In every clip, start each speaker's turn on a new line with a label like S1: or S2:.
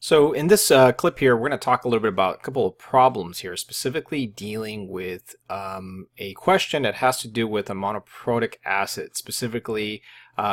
S1: So in this clip here, we're going to talk a little bit about a couple of problems here, specifically dealing with a question that has to do with a monoprotic acid, specifically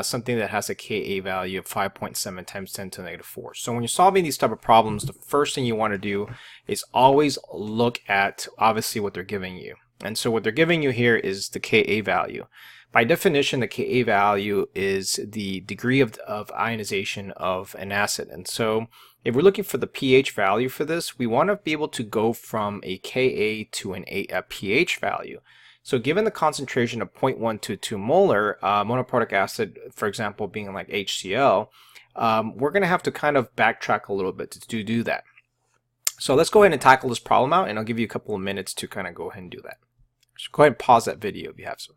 S1: something that has a Ka value of 5.7 times 10 to the negative 4. So when you're solving these type of problems, the first thing you want to do is always look at obviously what they're giving you. And so what they're giving you here is the Ka value. By definition, the Ka value is the degree of ionization of an acid. And so if we're looking for the pH value for this, we want to be able to go from a Ka to a pH value. So given the concentration of 0.122 molar, monoprotic acid, for example, being like HCl, we're going to have to kind of backtrack a little bit to do that. So let's go ahead and tackle this problem out, and I'll give you a couple of minutes to kind of go ahead and do that. So go ahead and pause that video if you have some.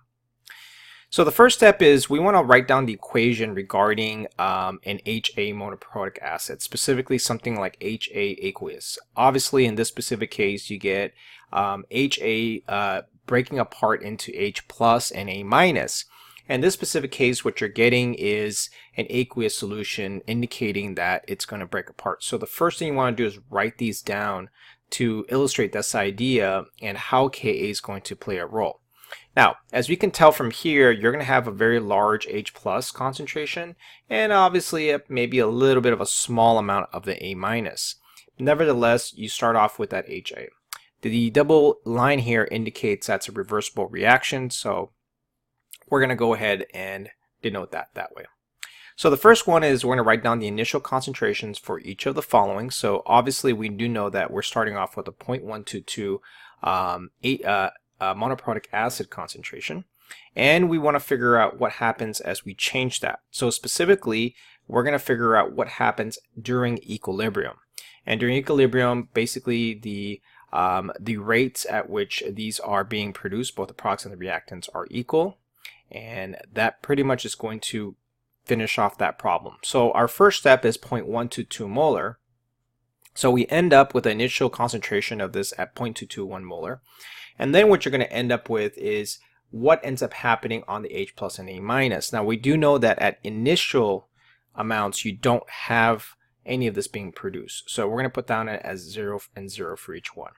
S1: So the first step is we want to write down the equation regarding an HA monoprotic acid, specifically something like HA aqueous. Obviously, in this specific case, you get HA breaking apart into H plus and A minus. In this specific case, what you're getting is an aqueous solution indicating that it's going to break apart. So the first thing you want to do is write these down to illustrate this idea and how Ka is going to play a role. Now, as we can tell from here, you're going to have a very large H plus concentration and obviously maybe a little bit of a small amount of the A minus. Nevertheless, you start off with that HA. The double line here indicates that's a reversible reaction, so we're going to go ahead and denote that way. So the first one is we're going to write down the initial concentrations for each of the following. So obviously we do know that we're starting off with a 0.122 monoprotic acid concentration, and we want to figure out what happens as we change that. So specifically, we're going to figure out what happens during equilibrium. And during equilibrium, basically the rates at which these are being produced, both the products and the reactants, are equal, and that pretty much is going to finish off that problem. So our first step is 0.122 molar. So we end up with the initial concentration of this at 0.221 molar. And then what you're going to end up with is what ends up happening on the H plus and A minus. Now we do know that at initial amounts you don't have any of this being produced. So we're going to put down it as 0 and 0 for each one.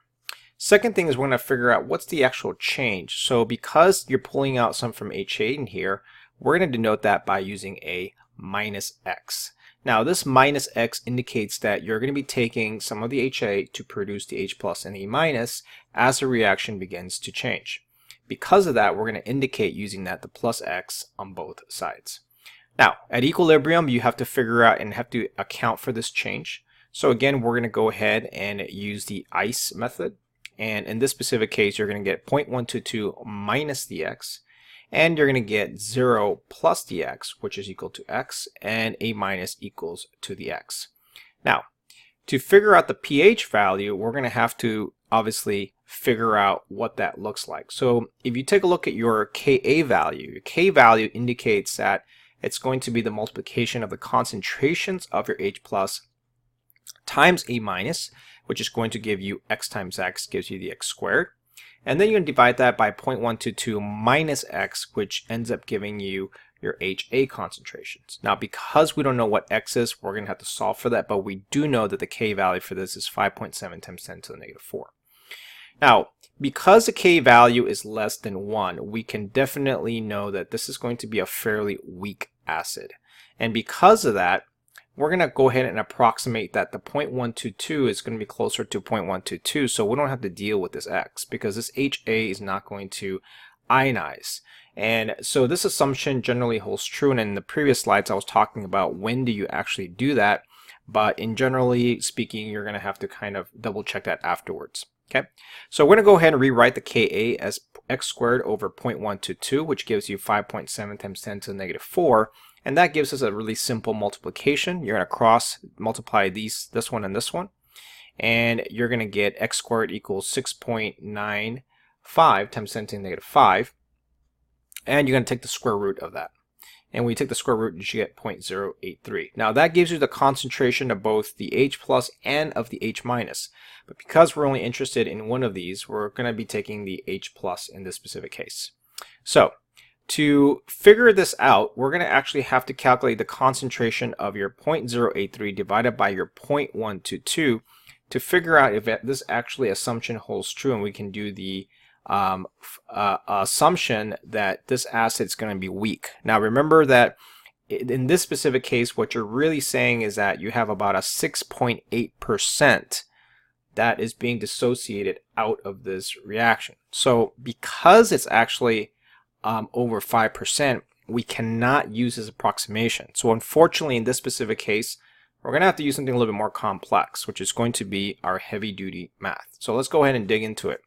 S1: Second thing is we're going to figure out what's the actual change. So because you're pulling out some from HA in here, we're going to denote that by using a minus X. Now this minus X indicates that you're going to be taking some of the HA to produce the H plus and A minus as the reaction begins to change. Because of that, we're going to indicate using that the plus X on both sides. Now at equilibrium, you have to figure out and have to account for this change. So again, we're going to go ahead and use the ICE method. And in this specific case, you're going to get 0.122 minus the X. And you're going to get 0 plus the X, which is equal to X, and A minus equals to the X. Now, to figure out the pH value, we're going to have to obviously figure out what that looks like. So if you take a look at your Ka value, your K value indicates that it's going to be the multiplication of the concentrations of your H plus times A minus, which is going to give you X times X gives you the X squared. And then you're going to divide that by 0.122 minus X, which ends up giving you your HA concentrations. Now, because we don't know what X is, we're going to have to solve for that, but we do know that the K value for this is 5.7 times 10 to the negative 4. Now, because the K value is less than 1, we can definitely know that this is going to be a fairly weak acid. And because of that, we're going to go ahead and approximate that the 0.122 is going to be closer to 0.122, so we don't have to deal with this X because this HA is not going to ionize. And so this assumption generally holds true, and in the previous slides I was talking about when do you actually do that, but in generally speaking, you're going to have to kind of double check that afterwards. Okay, so we're going to go ahead and rewrite the Ka as X squared over 0.122, which gives you 5.7 times 10 to the negative 4. And that gives us a really simple multiplication. You're going to cross multiply this one and this one. And you're going to get X squared equals 6.95 times 10 to the negative 5. And you're going to take the square root of that. And when you take the square root, you should get 0.083. Now that gives you the concentration of both the H plus and of the H minus. But because we're only interested in one of these, we're going to be taking the H plus in this specific case. So To figure this out, we're going to actually have to calculate the concentration of your 0.083 divided by your 0.122 to figure out if this actually assumption holds true, and we can do the assumption that this acid is going to be weak. Now remember that in this specific case, what you're really saying is that you have about a 6.8% that is being dissociated out of this reaction. So because it's actually over 5%, we cannot use this approximation. So unfortunately, in this specific case, we're going to have to use something a little bit more complex, which is going to be our heavy-duty math. So let's go ahead and dig into it.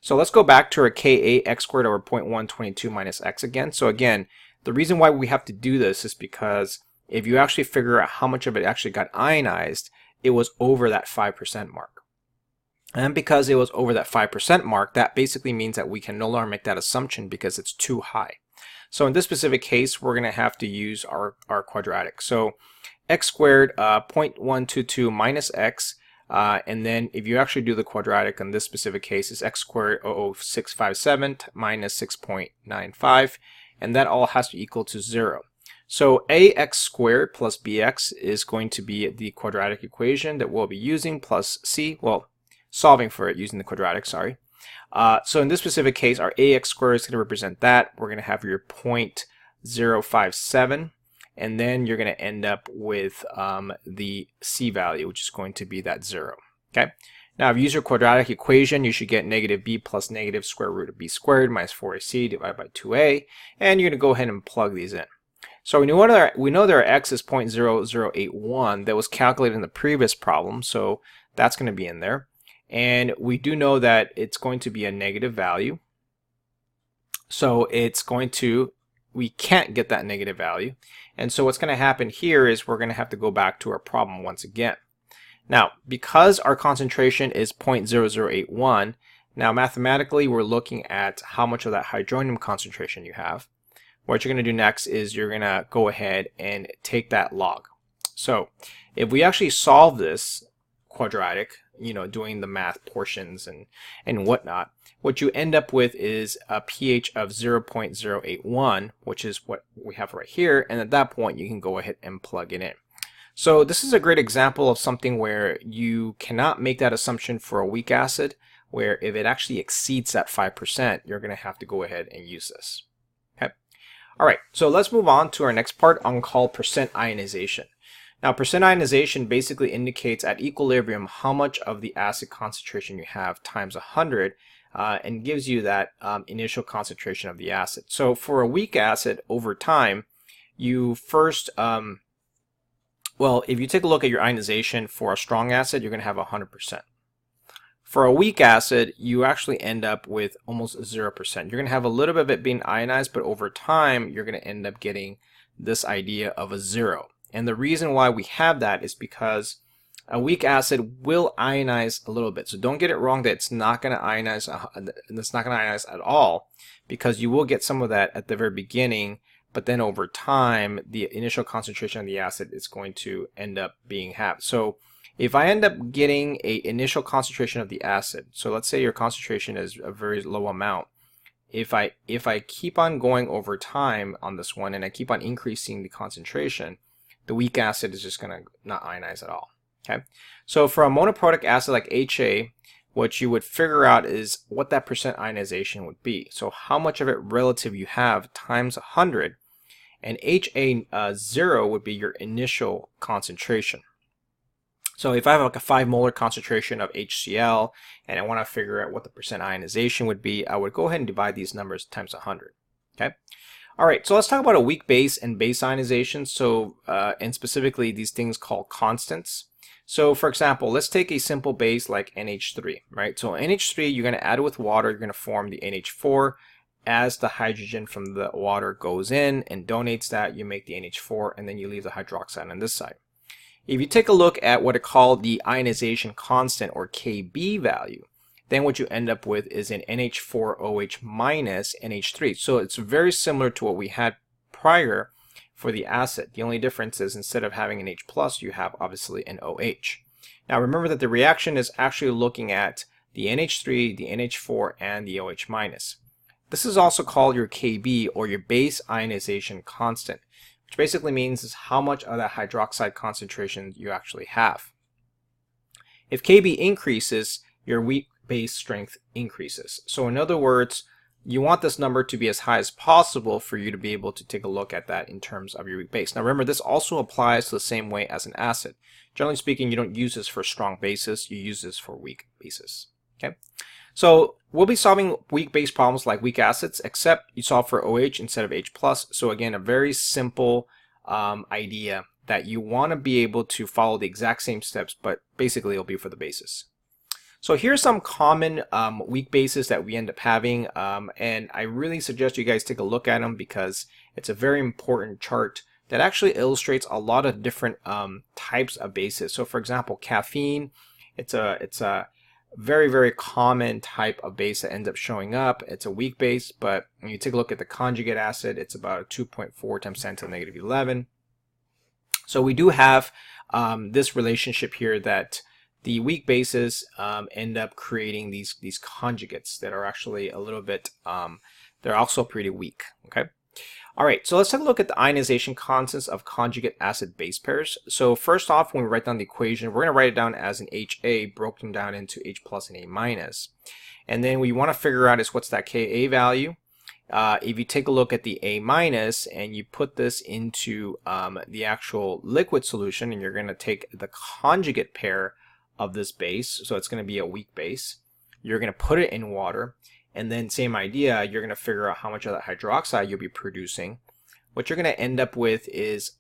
S1: So let's go back to our Ka x squared over 0.122 minus x again. So again, the reason why we have to do this is because if you actually figure out how much of it actually got ionized, it was over that 5% mark. And because it was over that 5% mark, that basically means that we can no longer make that assumption because it's too high. So in this specific case, we're going to have to use our quadratic. So x squared 0.122 minus x, and then if you actually do the quadratic in this specific case, is x squared 00657 minus 6.95, and that all has to equal to 0. So ax squared plus bx is going to be the quadratic equation that we'll be using, plus c, well, solving for it using the quadratic, sorry. So in this specific case, our ax squared is going to represent that. We're going to have your 0.057, and then you're going to end up with the c value, which is going to be that 0. Okay. Now, if you use your quadratic equation, you should get negative b plus negative square root of b squared minus 4ac divided by 2a, and you're going to go ahead and plug these in. So we know that our x is 0.0081 that was calculated in the previous problem, so that's going to be in there. And we do know that it's going to be a negative value. So it's going to, we can't get that negative value. And so what's going to happen here is we're going to have to go back to our problem once again. Now, because our concentration is 0.0081, now mathematically we're looking at how much of that hydronium concentration you have. What you're going to do next is you're going to go ahead and take that log. So if we actually solve this quadratic, doing the math portions and whatnot, what you end up with is a pH of 0.081, which is what we have right here. And at that point, you can go ahead and plug it in. So this is a great example of something where you cannot make that assumption for a weak acid, where if it actually exceeds that 5%, you're going to have to go ahead and use this. Okay. All right. So let's move on to our next part called percent ionization. Now, percent ionization basically indicates at equilibrium how much of the acid concentration you have times 100 and gives you that initial concentration of the acid. So for a weak acid, over time, you first, well, if you take a look at your ionization for a strong acid, you're going to have 100%. For a weak acid, you actually end up with almost 0%. You're going to have a little bit of it being ionized, but over time, you're going to end up getting this idea of a 0. And the reason why we have that is because a weak acid will ionize a little bit. So don't get it wrong that it's not going to ionize, at all, because you will get some of that at the very beginning, but then over time, the initial concentration of the acid is going to end up being halved. So if I end up getting an initial concentration of the acid, so let's say your concentration is a very low amount, if I keep on going over time on this one and I keep on increasing the concentration, the weak acid is just going to not ionize at all. Okay, so for a monoprotic acid like HA, what you would figure out is what that percent ionization would be. So how much of it relative you have times 100, and HA0 would be your initial concentration. So if I have like a 5 molar concentration of HCl and I want to figure out what the percent ionization would be, I would go ahead and divide these numbers times 100. Okay. All right, so let's talk about a weak base and base ionization. So, and specifically these things called constants. So for example, let's take a simple base like NH3, right? So NH3, you're going to add it with water, you're going to form the NH4. As the hydrogen from the water goes in and donates that, you make the NH4, and then you leave the hydroxide on this side. If you take a look at what are called the ionization constant, or Kb value, then what you end up with is an NH4OH minus NH3. So it's very similar to what we had prior for the acid. The only difference is instead of having an H plus, you have obviously an OH. Now remember that the reaction is actually looking at the NH3, the NH4, and the OH minus. This is also called your Kb, or your base ionization constant, which basically means is how much of that hydroxide concentration you actually have. If Kb increases, your weak base strength increases. So in other words, you want this number to be as high as possible for you to be able to take a look at that in terms of your weak base. Now remember, this also applies the same way as an acid. Generally speaking, you don't use this for strong bases, you use this for weak bases. Okay, so we'll be solving weak base problems like weak acids, except you solve for OH instead of H+. So again, a very simple idea that you want to be able to follow the exact same steps, but basically it'll be for the bases. So here's some common weak bases that we end up having, and I really suggest you guys take a look at them because it's a very important chart that actually illustrates a lot of different types of bases. So for example, caffeine, it's a very, very common type of base that ends up showing up. It's a weak base, but when you take a look at the conjugate acid, it's about 2.4 times 10 to the negative 11. So we do have this relationship here that the weak bases end up creating these conjugates that are actually a little bit, they're also pretty weak, okay? All right, so let's take a look at the ionization constants of conjugate acid base pairs. So first off, when we write down the equation, we're gonna write it down as an HA broken down into H plus and A minus. And then what you wanna figure out is what's that Ka value. If you take a look at the A minus and you put this into the actual liquid solution, and you're gonna take the conjugate pair of this base, so it's going to be a weak base. You're going to put it in water, and then same idea, you're going to figure out how much of that hydroxide you'll be producing. What you're going to end up with is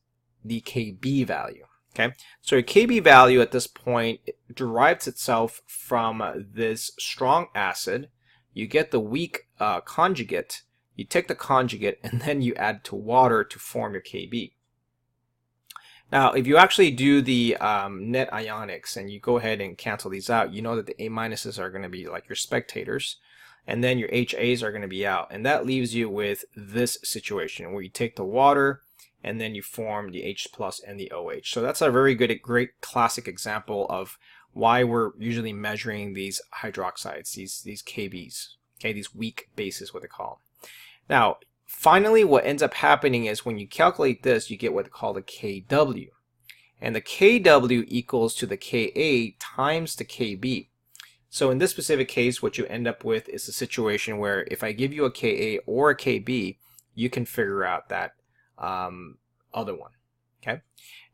S1: the Kb value. Okay, so your Kb value at this point derives itself from this strong acid. You get the weak conjugate, you take the conjugate, and then you add to water to form your Kb. Now, if you actually do the net ionics and you go ahead and cancel these out, you know that the A minuses are going to be like your spectators, and then your HAs are going to be out. And that leaves you with this situation where you take the water and then you form the H plus and the OH. So that's a very good, great classic example of why we're usually measuring these hydroxides, these Kbs, okay, these weak bases, what they call them. Now, finally, what ends up happening is when you calculate this, you get what they call the Kw. And the Kw equals to the Ka times the Kb. So in this specific case, what you end up with is a situation where if I give you a Ka or a Kb, you can figure out that other one. Okay.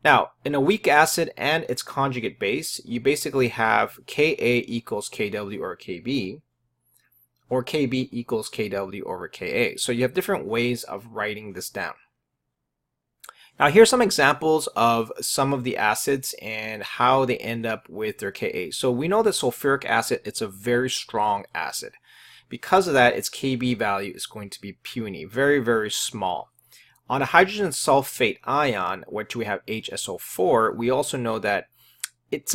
S1: Now, in a weak acid and its conjugate base, you basically have Ka equals Kw or Kb, or Kb equals Kw over Ka. So you have different ways of writing this down. Now here's some examples of some of the acids and how they end up with their Ka. So we know that sulfuric acid, it's a very strong acid. Because of that, its Kb value is going to be puny, very, very small. On a hydrogen sulfate ion, which we have HSO4, we also know that it's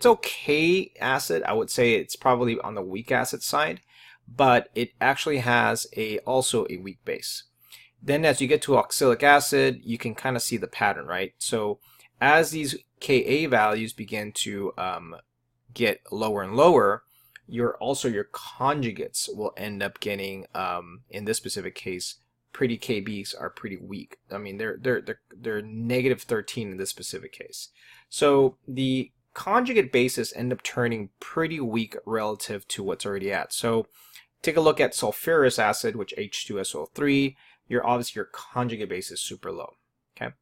S1: okay acid. I would say it's probably on the weak acid side, but it actually has also a weak base. Then as you get to oxalic acid, you can kind of see the pattern, right? So as these Ka values begin to get lower and lower, your conjugates will end up getting, in this specific case, pretty Kbs are pretty weak. I mean, they're negative 13 in this specific case. So the conjugate bases end up turning pretty weak relative to what's already at. So take a look at sulfurous acid, which H2SO3. Obviously your conjugate base is super low. Okay.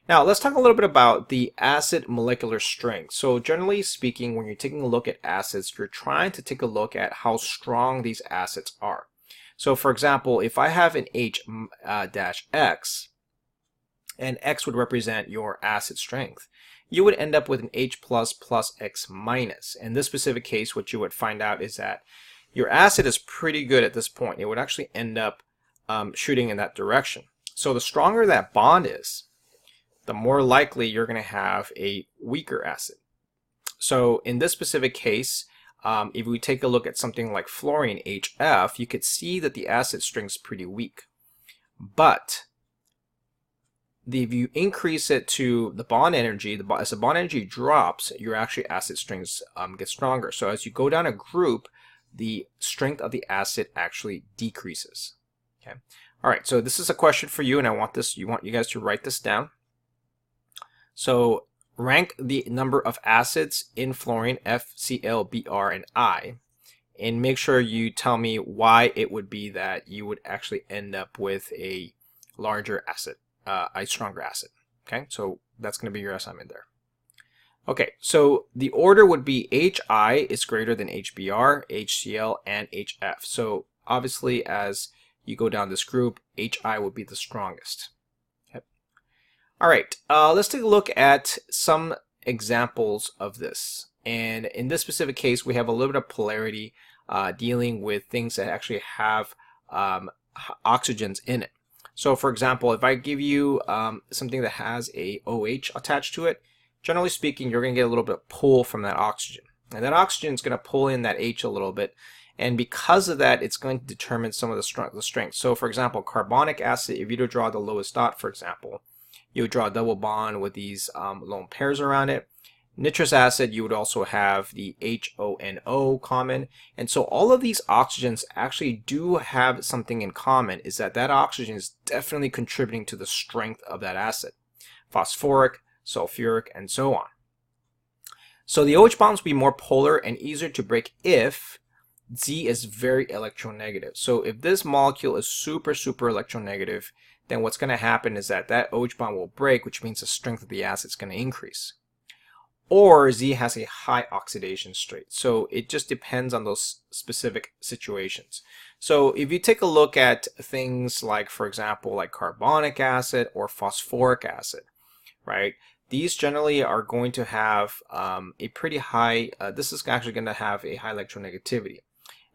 S1: Now let's talk a little bit about the acid molecular strength. So generally speaking, when you're taking a look at acids, you're trying to take a look at how strong these acids are. So for example, if I have an H-X, and X would represent your acid strength, you would end up with an H plus plus X minus. In this specific case, what you would find out is that your acid is pretty good at this point. It would actually end up shooting in that direction. So the stronger that bond is, the more likely you're going to have a weaker acid. So in this specific case, if we take a look at something like fluorine, HF, you could see that the acid strength is pretty weak. But if you increase it to the bond energy, as the bond energy drops, your actually acid strengths get stronger. So as you go down a group, the strength of the acid actually decreases. Okay. All right, so this is a question for you, and I want you guys to write this down. So rank the number of acids in fluorine, F, Cl, Br, and I, and make sure you tell me why it would be that you would actually end up with a larger acid, a stronger acid. Okay, so that's going to be your assignment there. Okay, so the order would be HI is greater than HBr, HCl, and HF. So obviously, as you go down this group, HI would be the strongest. Okay. All right, let's take a look at some examples of this. And in this specific case, we have a little bit of polarity dealing with things that actually have oxygens in it. So for example, if I give you something that has a OH attached to it, generally speaking, you're going to get a little bit of pull from that oxygen. And that oxygen is going to pull in that H a little bit. And because of that, it's going to determine some of the strength. So for example, carbonic acid, if you were to draw the lowest dot, for example, you would draw a double bond with these lone pairs around it. Nitrous acid, you would also have the HONO common. And so all of these oxygens actually do have something in common, is that that oxygen is definitely contributing to the strength of that acid. Phosphoric, sulfuric, and so on. So the OH bonds will be more polar and easier to break if Z is very electronegative. So if this molecule is super electronegative, then what's going to happen is that that OH bond will break, which means the strength of the acid is going to increase. Or Z has a high oxidation state. So it just depends on those specific situations. So if you take a look at things like, for example, like carbonic acid or phosphoric acid, right? These generally are going to have a pretty high, this is actually going to have a high electronegativity.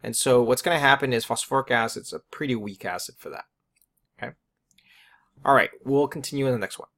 S1: And so what's going to happen is phosphoric acid is a pretty weak acid for that. Okay. All right, we'll continue in the next one.